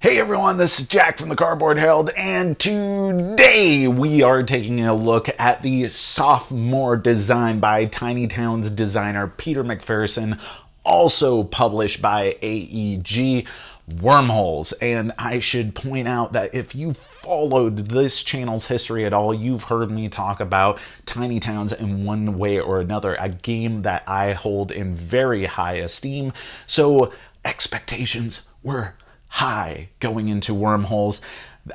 Hey everyone, this is Jack from the Cardboard Herald, and today we are taking a look at the sophomore design by Tiny Town's designer Peter McPherson, also published by AEG, Wormholes. And I should point out that if you followed this channel's history at all, you've heard me talk about Tiny Towns in one way or another, a game that I hold in very high esteem. So expectations were high going into Wormholes.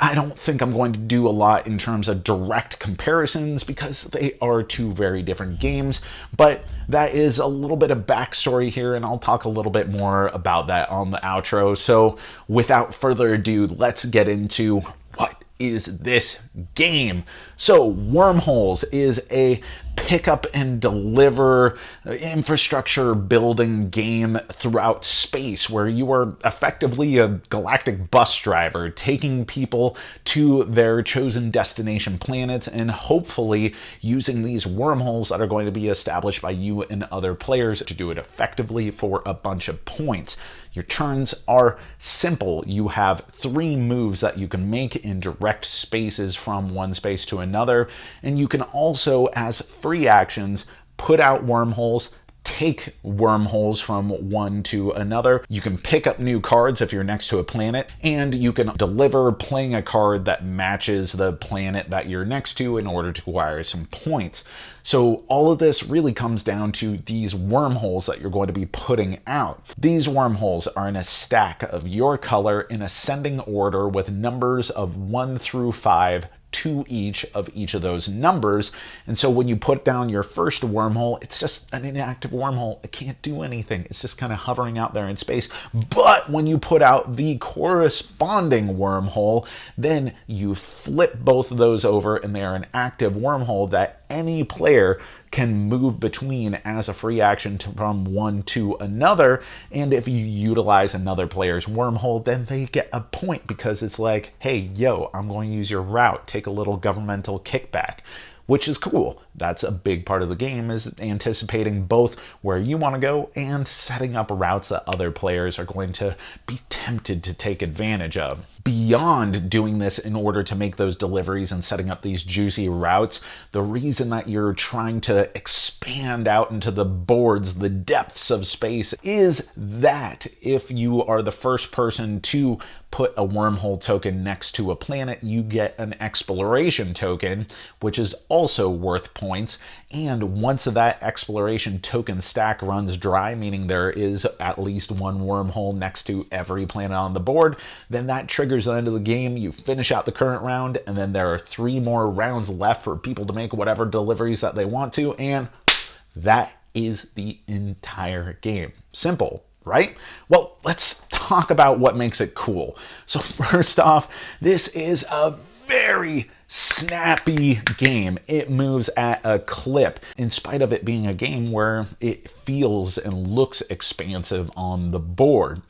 I don't think I'm going to do a lot in terms of direct comparisons because they are two very different games, but that is a little bit of backstory here, and I'll talk a little bit more about that on the outro. So without further ado, let's get into what is this game. So Wormholes is a pick up and deliver infrastructure building game throughout space where you are effectively a galactic bus driver taking people to their chosen destination planets and hopefully using these wormholes that are going to be established by you and other players to do it effectively for a bunch of points. Your turns are simple. You have 3 moves that you can make in direct spaces from one space to another, and you can also, as free actions, put out wormholes, take wormholes from one to another. You can pick up new cards if you're next to a planet, and you can deliver playing a card that matches the planet that you're next to in order to acquire some points. So all of this really comes down to these wormholes that you're going to be putting out. These wormholes are in a stack of your color in ascending order with numbers of 1 through 5 to each of those numbers. And so when you put down your first wormhole, it's just an inactive wormhole. It can't do anything. It's just kind of hovering out there in space. But when you put out the corresponding wormhole, then you flip both of those over and they are an active wormhole that any player can move between as a free action from one to another. And if you utilize another player's wormhole, then they get a point because it's like, hey, yo, I'm going to use your route. Take a little governmental kickback, which is cool. That's a big part of the game, is anticipating both where you want to go and setting up routes that other players are going to be tempted to take advantage of. Beyond doing this in order to make those deliveries and setting up these juicy routes, the reason that you're trying to expand out into the boards, the depths of space, is that if you are the first person to put a wormhole token next to a planet, you get an exploration token, which is also worth points. And once that exploration token stack runs dry, meaning there is at least one wormhole next to every planet on the board, then that triggers the end of the game. You finish out the current round, and then there are 3 more rounds left for people to make whatever deliveries that they want to, and that is the entire game. Simple, right? Well, let's talk about what makes it cool. So first off, this is a very snappy game. It moves at a clip, in spite of it being a game where it feels and looks expansive on the board.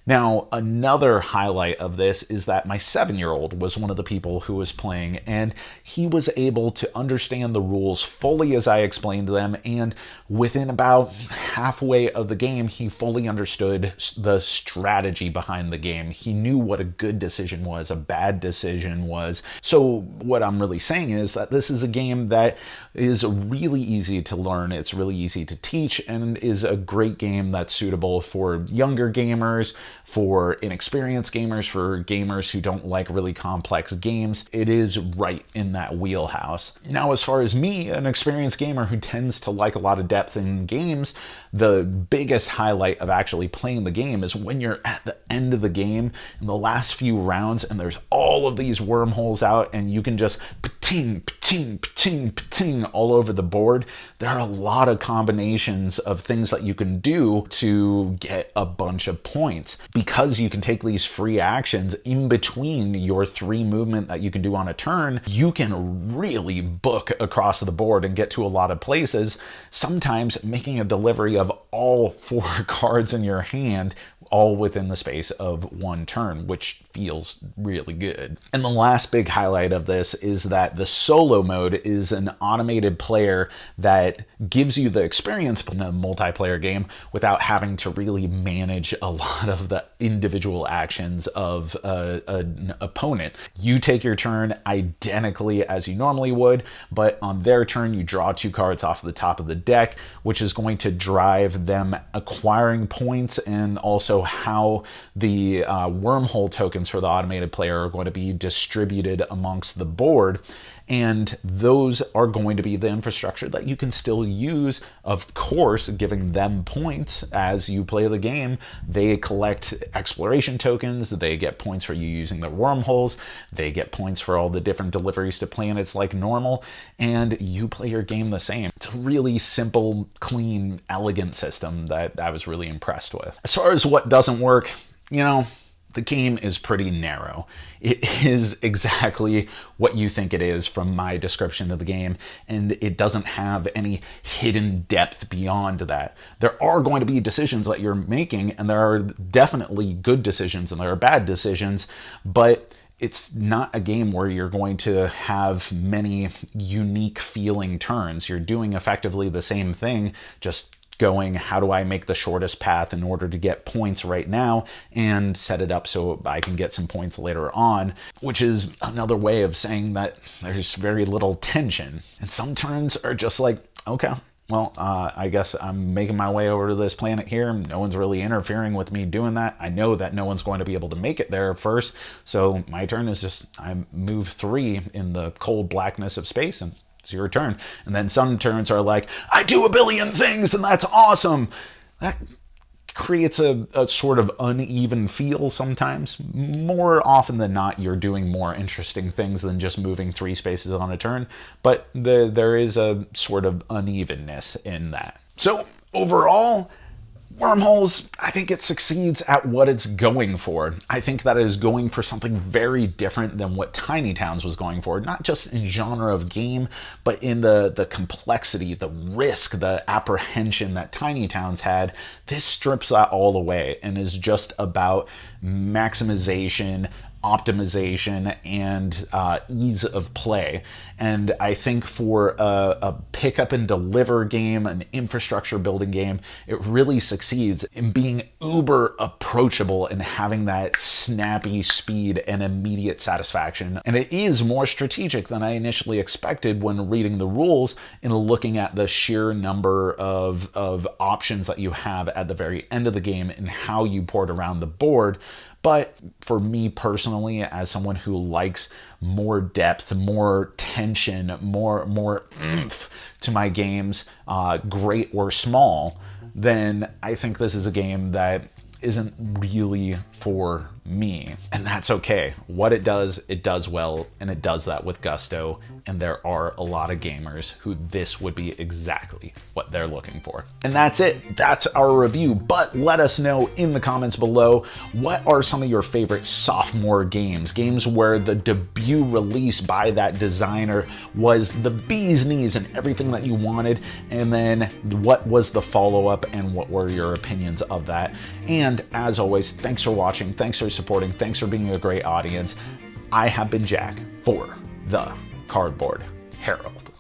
Now, another highlight of this is that my 7-year-old was one of the people who was playing, and he was able to understand the rules fully as I explained them, and within about halfway of the game, he fully understood the strategy behind the game. He knew what a good decision was, a bad decision was. So what I'm really saying is that this is a game that is really easy to learn, it's really easy to teach, and is a great game that's suitable for younger gamers, for inexperienced gamers, for gamers who don't like really complex games. It is right in that wheelhouse. Now, as far as me, an experienced gamer who tends to like a lot of depth in games, the biggest highlight of actually playing the game is when you're at the end of the game in the last few rounds and there's all of these wormholes out and you can just pating, pating, pating, pating all over the board. There are a lot of combinations of things that you can do to get a bunch of points. Because you can take these free actions in between your 3 movement that you can do on a turn, you can really book across the board and get to a lot of places, sometimes making a delivery of all 4 cards in your hand all within the space of 1 turn, which feels really good. And the last big highlight of this is that the solo mode is an automated player that gives you the experience in a multiplayer game without having to really manage a lot of the individual actions of an opponent. You take your turn identically as you normally would, but on their turn you draw 2 cards off the top of the deck, which is going to drive them acquiring points, and also how the wormhole tokens for the automated player are going to be distributed amongst the board. And those are going to be the infrastructure that you can still use, of course, giving them points as you play the game. They collect exploration tokens, they get points for you using the wormholes, they get points for all the different deliveries to planets like normal, and you play your game the same. It's a really simple, clean, elegant system that I was really impressed with. As far as what doesn't work, the game is pretty narrow. It is exactly what you think it is from my description of the game, and it doesn't have any hidden depth beyond that. There are going to be decisions that you're making, and there are definitely good decisions and there are bad decisions, but it's not a game where you're going to have many unique feeling turns. You're doing effectively the same thing, just going, how do I make the shortest path in order to get points right now and set it up so I can get some points later on, which is another way of saying that there's very little tension. And some turns are just like, okay, well, I guess I'm making my way over to this planet here. No one's really interfering with me doing that. I know that no one's going to be able to make it there first. So my turn is just, I move 3 in the cold blackness of space, and it's your turn. And then some turns are like, I do a billion things and that's awesome. That creates a sort of uneven feel sometimes. More often than not, you're doing more interesting things than just moving 3 spaces on a turn, but there is a sort of unevenness in that. So overall, Wormholes, I think it succeeds at what it's going for. I think that it is going for something very different than what Tiny Towns was going for, not just in genre of game, but in the complexity, the risk, the apprehension that Tiny Towns had. This strips that all away and is just about maximization, optimization, and ease of play. And I think for a pick up and deliver game, an infrastructure building game, it really succeeds in being uber approachable and having that snappy speed and immediate satisfaction. And it is more strategic than I initially expected when reading the rules and looking at the sheer number of options that you have at the very end of the game and how you port around the board. But for me personally, as someone who likes more depth, more tension, more oomph to my games, great or small, then I think this is a game that isn't really for me. And that's okay. What it does well, and it does that with gusto. And there are a lot of gamers who this would be exactly what they're looking for. And that's it. That's our review. But let us know in the comments below, what are some of your favorite sophomore games? Games where the debut release by that designer was the bee's knees and everything that you wanted. And then what was the follow-up and what were your opinions of that? And as always, thanks for watching. Thanks for supporting. Thanks for being a great audience. I have been Jack for the Cardboard Herald.